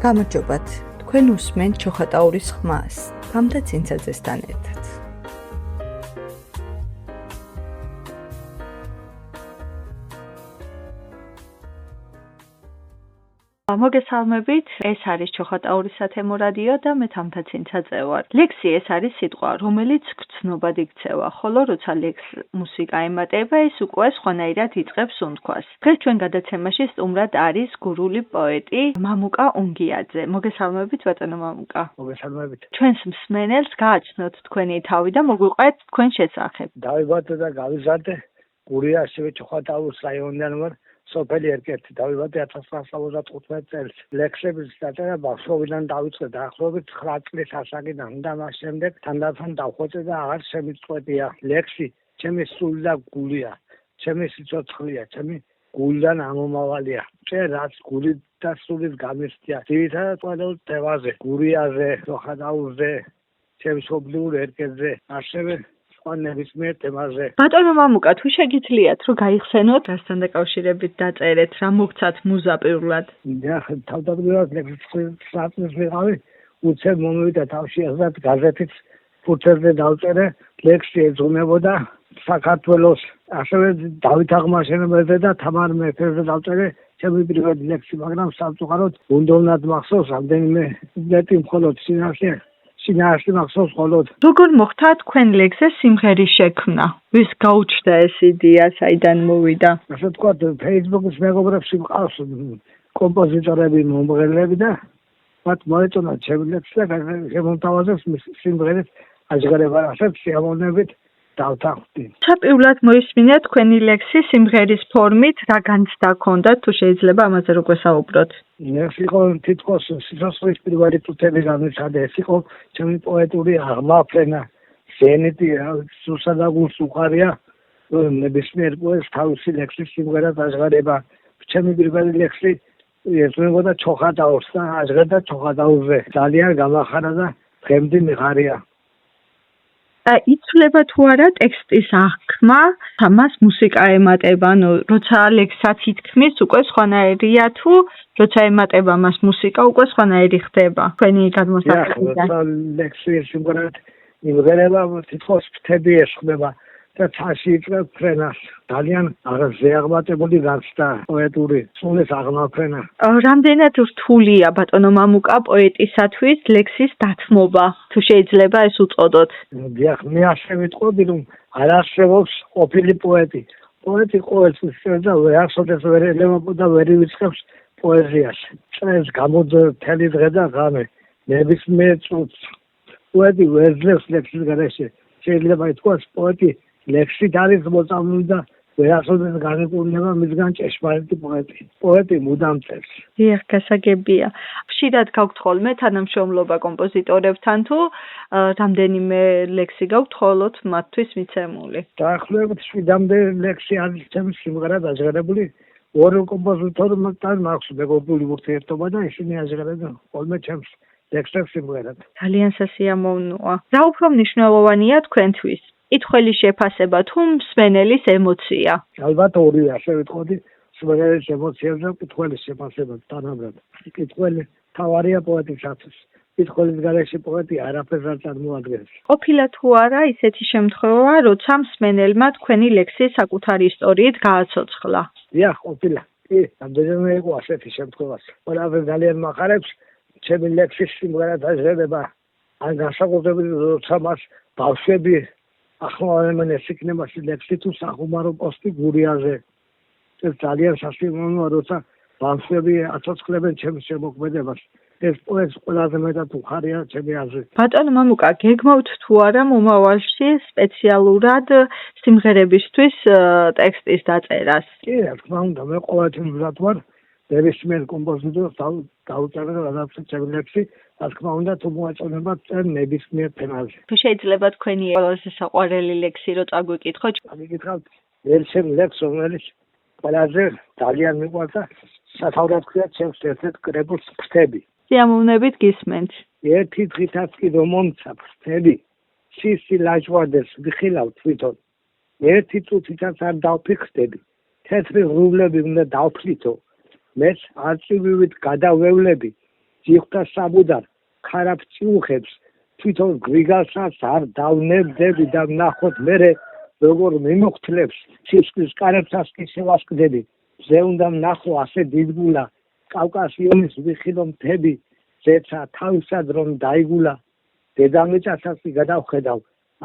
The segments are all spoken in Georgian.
გამარჯობათ, თქვენ უსმენთ ჩოხატაურის ხმას, გამდა ცინცაძესთან ერთად. მოგესალმებით, ეს არის ჩოხატაურის სათემო რადიო და მე თამთა ცინცაძე ვარ. ლექსი ეს არის სიტყვა, რომელიც გრძნობად იქცევა, ხოლო როცა ლექსს მუსიკა ემატება, ეს უკვე სხვანაირად იწყებს უნთქვას. დღეს ჩვენ გადაცემაში სტუმრად არის გურული პოეტი მამუკა უნგიაძე. მოგესალმებით, ბატონო მამუკა. მოგესალმებით. ჩვენს მსმენელს გააჩნოთ თქვენი თავი და მოგვიყვეთ თქვენ შესახებ. დავიბადე და გავიზარდე გურია, ასევე ჩოხატაურის რაიონიდან ვარ. სოფელი ერთ-ერთი დავიბადე 1975 წელს. ლექსების დაწერა ბავშვობიდან დავიწყე დაახლოებით 9 წლის ასაკიდან და მას შემდეგ თანდათან დავხვეწე და აღარ შემიწყვეტია. ლექსი ჩემი სული და გულია, ჩემი სიცოცხლეა, ჩემი გულიდან ამომავალია. ჭერ რაც გულით და სულით გამისწია. ძირითადად ყველაულ თემაზე, გურიაზე, ჩოხატაურზე, ჩემ მშობლიურ ერკეთზე, ასევე ნებისმიერ თემაზე. ბატონო მამუკა, თუ შეგიძლიათ, რომ გაიხსენოთ რასთან დაკავშირებით დაწერეთ, რა მოგცათ მუზა პირველად? თავდაპირველად ლექსის ვიყავი, უცებ მომივიდა თავში აზრად გაზეთით ფურცელზე დავწერე, ლექსი ეძღვნებოდა საქართველოს, ასევე დავით აღმაშენებელზე და თამარ მეფეზე დავწერე ჩემი პირველი ლექსი, მაგრამ სამწუხაროდ უნდოვნად მახსოვს რამდენიმე მეტი მხოლოდ შინაარსი მახსოვს მხოლოდ. როგორ მოხდა თქვენ ლექსზე სიმღერის შექმნა? ვის გაუჩნდა ეს იდეა, საიდან მოვიდა? ასე ვთქვათ, Facebook-ის მეგობრებში მყავს კომპოზიტორები, მომღერლები და მათ მოეწონათ ჩემი ლექსი და შემომთავაზეს სიმღერის აჟღერება, ასეთ სიამოვნებით დავთანხმდი. ჩაპირულად მოისმინეთ თქვენი ლექსი სიმღერის ფორმით, რა განცდა ჰქონდათ, თუ შეიძლება ამაზე რო გვესაუბროთ? ეს იყო თითქოს სიცოცხლის პირველი წუთები განვიცადე, ეს იყო ჩემი პოეტური აღმაფრენა, ზენიტი, სულსა და გულს უყარია ნებისმიერ პოეტს თავისი ლექსის სიმღერად აჟღერება. ჩემი პირველი ლექსი ეძღვნებოდა ჩოხატაურს და აჟღერდა ჩოხატაურზე. ძალიან გამახარა და დღემდე მიხარია. იცვლება თუ არა ტექსტის აღქმა, ამას მუსიკა ემატება, ანუ როცა ლექსსაც ითქმის, უკვე სხვანაირია თუ როცა ემატება მას მუსიკა, უკვე სხვანაირი ხდება. თქვენი გადმოსახედიდან. ლექსი სიმღერად იმღერება, თითქოს ფრთები ესხმება და ცაში იწყებს ფრენას. ძალიან ზეაღმატებული განცდა პოეტური სულის აღმაფრენა. რამდენად რთულია, ბატონო მამუკა, პოეტისათვის ლექსის დათმობა, თუ შეიძლება ეს უწოდოთ? დიახ, მე ასე ვიტყოდი, რომ არ არსებობს ყოფილი პოეტი. პოეტი ყოველთვის წერდა, ვერასოდეს ვერ ელემება და ვერ ივიწყებს პოეზიას. წერს გამოძრთელი დღე და ღამე, ნებისმიერ წუთს. პოეტი ვერ ძლევს ლექსის გარეშე. შეიძლება ითქვას, პოეტი ლექსით არის მოწამლული და ვერასოდეს განეკურნება მისგან ჭეშმარიტი პოეტი. პოეტი მუდამ წერს. დიახ, გასაგებია. ხშირად გაქვთ ხოლმე თანამშრომლობა კომპოზიტორებთან თუ რამდენიმე ლექსი გაქვთ მხოლოდ მათთვის მიცემული? დაახლოებით 7-მდე ლექსი არის ჩემი სიმღერად აჟღერებული. ორი კომპოზიტორთან მაქვს მეგობრული ურთიერთობა და ისინი აჟღერებენ ხოლმე ჩემს ლექსებს სიმღერად. ძალიან სასიამოვნოა. რა უფრო მნიშვნელოვანია თქვენთვის? კითხველი შეფასება თუ მსმენელის ემოცია? ალბათ ორივე, ასე ვიტყოდი, მსმენელის ემოციებზე კითხველის შეფასება თანაბრად. კითხველი თავარია პოეტისათვის. კითხველის გარეშე პოეტი არაფერს არ წარმოადგენს. ყოფილა თუ არა ისეთი შემთხვევა, როცა მსმენელმა თქვენი ლექსი საკუთარი ისტორიით გააცოცხლა? დიახ, ყოფილა. რამდენიმე იყო ასეთი შემთხვევა. ყველაფერს ძალიან მახარებს ჩემი ლექსის სიმღერად აჟღერება. ან განსაკუთრებით როცა მას ბავშვები ახმოვანებენ ეს იქნება ლექსი თუ სახუმარო პოსტი გურიაზე. ეს ძალიან სასიამოვნოა, როცა ბავშვები აცოცხლებენ ჩემს შემოქმედებას. ეს პოეტს ყველაზე მეტად უხარია ჩემი აზრით. ბატონო მამუკა, გეგმავთ თუ არა მომავალში სპეციალურად სიმღერებისთვის ტექსტის დაწერას? კი, რა თქმა უნდა, მე ყოველთვის ბრალ ვარ ნებისმიერ კომპოზიტორს დავწერე და გადავწერე ჩემი ლექსი. რა თქმა უნდა, თუ მოეწონება წერ ნებისმიერ თემაზე. თუ შეიძლება თქვენი ყველაზე საყვარელი ლექსი რო წაგვიკითხოთ? წაგიკითხავთ ერთ ლექსს, რომელიც ყველაზე ძალიან მიყვარს და სათავრად ქვია ჩემს ერთ-ერთ კრებულს ფრთები. სიამოვნებით გისმენთ. ერთი დღითაც კი რომ მომცა ფრთები, სისი ლაჟვარდეს ვიხილავ თვითონ. ერთი წუთითაც არ დავფიქრდები, თეთრი ღრუბლები უნდა დავფლითო. მეც არწივივით გადავევლები, ჯიხთა საბუდარ ქარაფ წიუხებს თვითონ გრიგალსაც არ დავნებდები და ვნახოთ მერე როგორ მიმოხთლებს სისხლის კარებსაც კი შევასკდები ზე უნდა ვნახო ასე დიდგულა კავკასიონის ვიხილო მთები ზეცა თავისად რომ დაიგულა დედამიწასაც კი გადავხედავ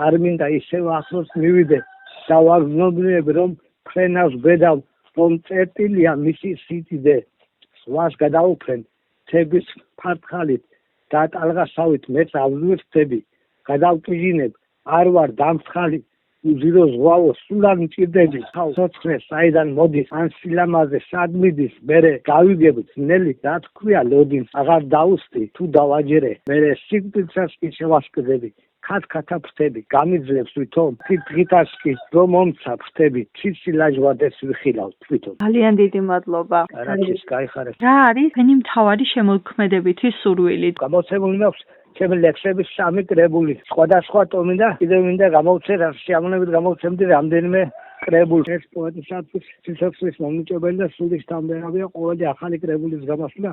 არ მინდა ისევ ახლოს მივიდე და ვაგრძნობნებ რომ ფრენავს ბედავ რომ წერტილია მისი სიდიდე ზღვას გადაუფრენ მთების ფართხალით და ტალღასავით მეც ავზვირთები გადავკიჟინებ არ ვარ დამცხალი უზირო ზღვაო სულან მჭირდები ცოცხლეს საიდან მოდის ან სილამაზე სად მიდის მერე გავიგებ ძნელი რა თქვია ლოდინს აღარ დაუსტი თუ დავაჯერე მერე სიკვდილსაც კი შევასკდები ქათქათა ფრთები გამიძლებს თვითონ თითქითაც კი რომ მომცა ფრთები ციცი ლაჟვარდეს ვიხილავ თვითონ ძალიან დიდი მადლობა არაფერს გაიხარეთ რა არის თქვენი მთავარი შემოქმედებითი სურვილი გამოცემული მაქვს ჩემი ლექსების 3 კრებული სხვადასხვა ტომი და კიდევ მინდა გამოვცე სიამოვნებით გამოვცემდი რამდენიმე კრებულს ეს პოეტისათვის სიცოცხლის მომნიჭებელი და სულის თამბერავია ყოველი ახალი კრებულის გამოსვლა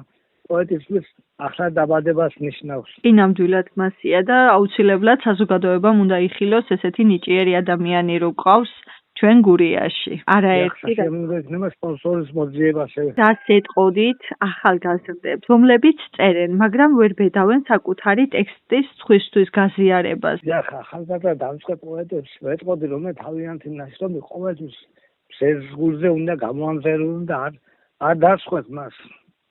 პოეტისთვის ახლა დაბადებას ნიშნავს. კი ნამდვილად მასია და აუცილებლად საზოგადოებამ უნდა იხილოს ესეთი ნიჭიერი ადამიანი რო გყავს ჩვენ გურიაში. არაერთი შემოგეცემა სპონსორის მოძიება ასევე. რას ეტყოდით ახალგაზრდებს, რომლებიც წერენ, მაგრამ ვერ ბედავენ საკუთარი ტექსტის სხვისთვის გაზიარებას. დიახ, ახალგაზრდა დამწყე პოეტებს ვეტყოდი რომ თავიანთი ნაშრომი ყოველთვის ზეღულზე უნდა გამოამზერონ და არ დასხვეთ მას.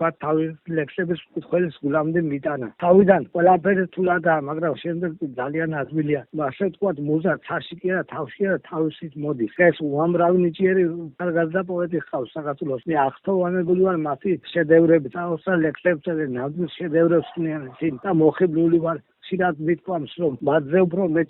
But თავის ლექსების კითხველის გულამდე მიტანა. თავიდან ყველაფერი თულადაა, მაგრამ შემდეგ ძალიან ადვილია. ასე ვთქვათ, მუზა ცაში კი არა, თავში არა, თავისით მოდის. ეს უამრავი ნიჭიერი ახალგაზრდა პოეტი ჰყავს საქართველოს. მე აღსთოვანებული ვარ მათი შედევრებით. თავსა ლექსებს წერენ, ნამდვილ შედევრებს ქმნიან ისინი და მოხიბლული ვარ. ხშირად მithქვამს, რომ მათზე უფრო მე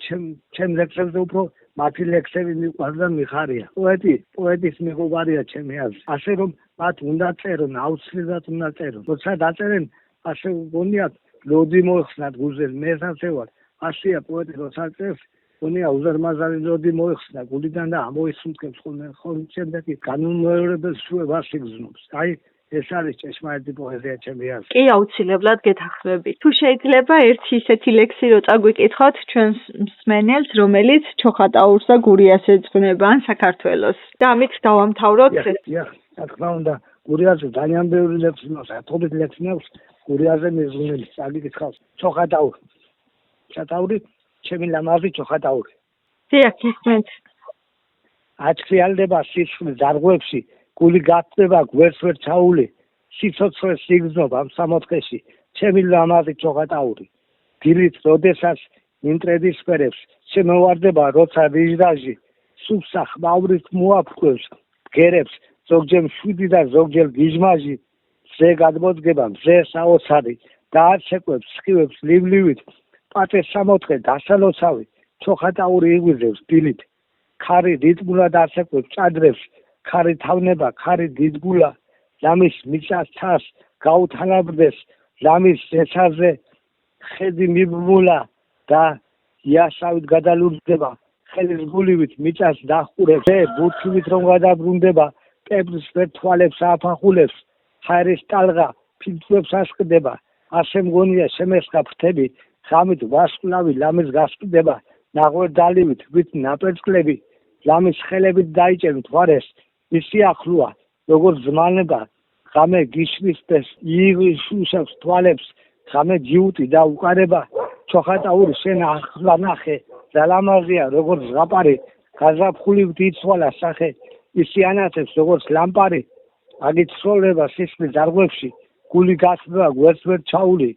ჩემ ლექსებზე უფრო მათი ლექსები მიყვარს და მიხარია. პოეტის მეგობარია ჩემი აზრით. ასე რომ მათ უნდა წერონ, აუცილებლად უნდა წერონ. როცა დაწერენ, ასე გონიათ, ლოდი მოიხსნათ გულზე, მესაც ევარ. ასეა პოეტი როცა წერს, გონია უზარმაზარი ლოდი მოიხსნა გულიდან და ამოისუნთქებს ხოლმე შემდეგი განუმეორებელ სუებას იგრძნობს. აი ეს არის ჭეშმარიტი პოეზია ჩემი აზრით. კი, აუცილებლად გეთანხმებით. თუ შეიძლება ერთი ისეთი ლექსი რო წაგვიკითხოთ ჩვენს მსმენელს, რომელიც ჩოხატაურს და გურიას ეძღვნება ან საქართველოს. და ამით დავამთავროთ. დიახ, რა თქმა უნდა, გურიაზე ძალიან ბევრი ლექსი მაქვს, ათობით ლექსი მაქვს გურიაზე მიზღვნილი. წაგიკითხავს ჩოხატაური. ჩოხატაური, ჩემი ლამაზი ჩოხატაური. დიახ, ისმენთ. აჩქრიალდება სისხლის დარღვევში. გული გაწდება გვერდს ვერ ჩაული სიცოცხლეს სიგრძნობ ამ სამოთხეში ჩემი ლამაზი ჩოხატაური დილით როდესაც ინტრედის სფერებს შემოვარდება როცა რიჟდაჟი სუფსა ხმაურით მოაფრქვევს გერებს ზოგჯერ მშვიდი და ზოგჯერ გიჟმაჟი ზე გადმოდგება მზე საოცარი და არ შეკვებს სხივებს ლიბლივით პატეს სამოთხე დასალოცავი ჩოხატაური იგვიზებს დილით ქარი რიტმულად არ შეკვებს ჭადრებს ქარი თავნება, ქარი დიდგულა, ლამის მიწას თას გაუთანაბრდეს, ლამის ზეცაზე ხედი მიბმულა და იასავით გადალურდება, ხელის გულივით მიწას დახურებს, ბურთივით რომ გადაბრუნდება, პეპრის თვალებს აფახულებს, ხარის ტალღა ფილტვებს ასყდება, ასე მგონია შემესხა ფრთები, ღამით ვასკვლავი ლამის გასყდება, ნაღვერდალივით ვით ნაპერწკლები, ლამის ხელებით დაიჭერთ მთვარეს, ისი ახლოა, როგორც ზმანება, ღამე გიშლისდეს, იღიშუშებს თვალებს, ღამე ჯიუტი და უკარება, ჩოხატაური შენ ახლა ნახე, ძალამაზია, როგორც ზღაპარი, გაზაფხულივით იცვალა სახე, ისი ანათებს, როგორც ლამპარი, აგიცროლება სისხლის დარღვევში, გული გასდება გვერდს ვერ ჩაული,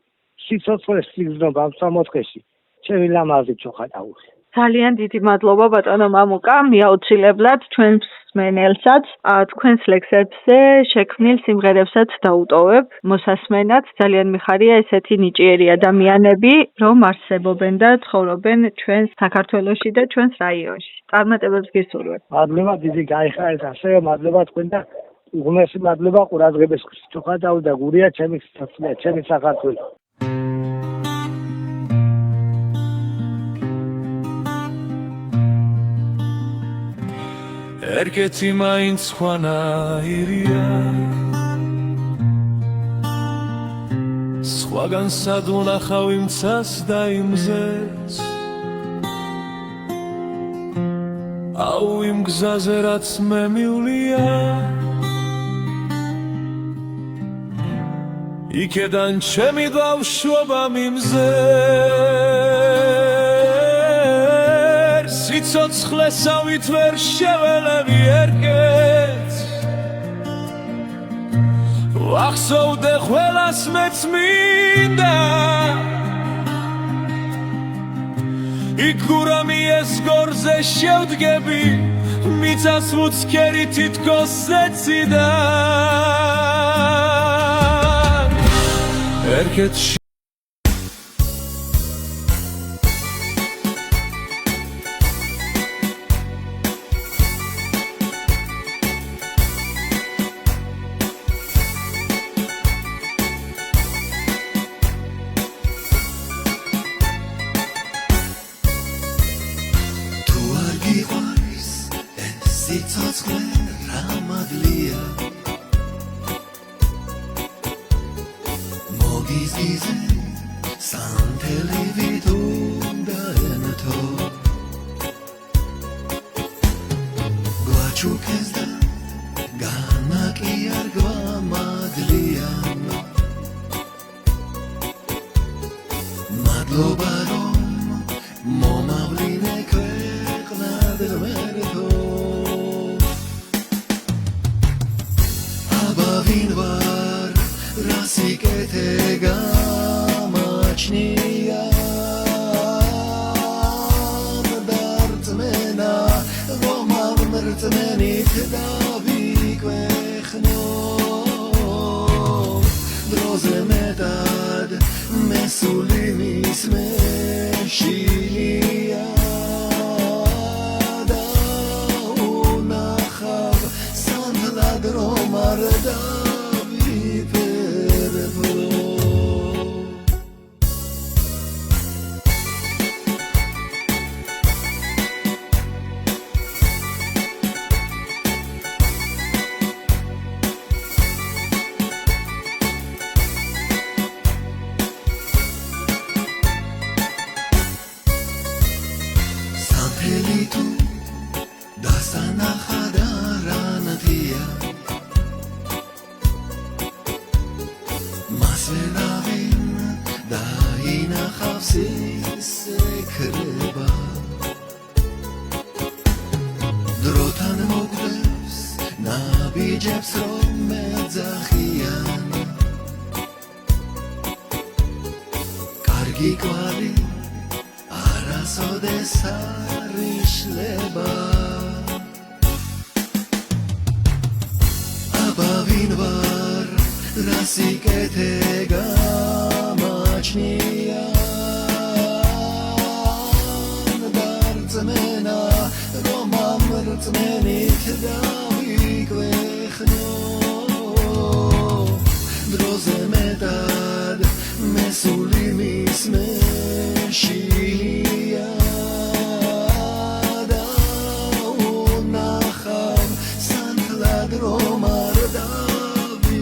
სიცოცხლეს სიგრძნობ ამ სამოთხეში, ჩემი ლამაზი ჩოხატაური. ძალიან დიდი მადლობა ბატონო მამუკა, მიაუცილებლად ჩვენს მსმენელსაც თქვენს ლექსებზე შექმნილ სიმღერებსაც დაუტოვებ მოსასმენად. ძალიან მიხარია ესეთი ნიჭიერი ადამიანები, რომ არსებობენ და ცხოვრობენ ჩვენს საქართველოში და ჩვენს რაიონში. წარმატებებს გისურვებ. მადლობა დიდი გაიხარეთ, ასევე მადლობა თქვენ და უღმესი მადლობა ყურადღებისთვის. ჩოხატაური და გურია ჩემი სიცოცხლეა, ჩემი საქართველო. Erketi main svana iria სხვაგან სად ვნახავ იმცას და იმზეს აუ იმ გზაზე რაც მე მივლია იქედან ჩემი ბავშვობა მიმზეს სიცოცხლესავით ვერ შეველები ერკეთს ვახსოვდე ყველას მეც მინდა იქ გურამიეს გორზე შევდგები მიწას ვუცქერი თითქოს ზეციდან ერკეთში სიცოცხლე რამადლია მოგიზგიზე სანთელი ვიდუნდა ენთო გვაჩუქეს და განაკი არ გვამადლია მადლობა რომ მომავლინე ქვეყნად ღმერთო ვინ ვარ რა სიკეთე გამაჩნია დარწმენა რომ ამრწმენით დავიკვეხნო დროზე მეტად მესული მის მეშილია და უნახავ სანთლად რომ არ tu dasana khadarantia masvenavin daina khafsi sekreba drotan mogdes nabijebs rom medzakhyan kargi kvali arasоდეს არიშლება აბა ვინ ვარ რა სიკეთე გამაჩნია დარწმენა რომ ამრწმენით დავიკვეხნო დროზე მეტად მესული მის მეშილია რომ არ დავიტერფო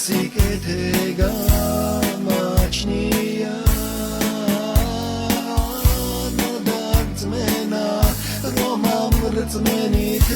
სიკეთე გამაჩნია დარწმენა რომ ამრწმენით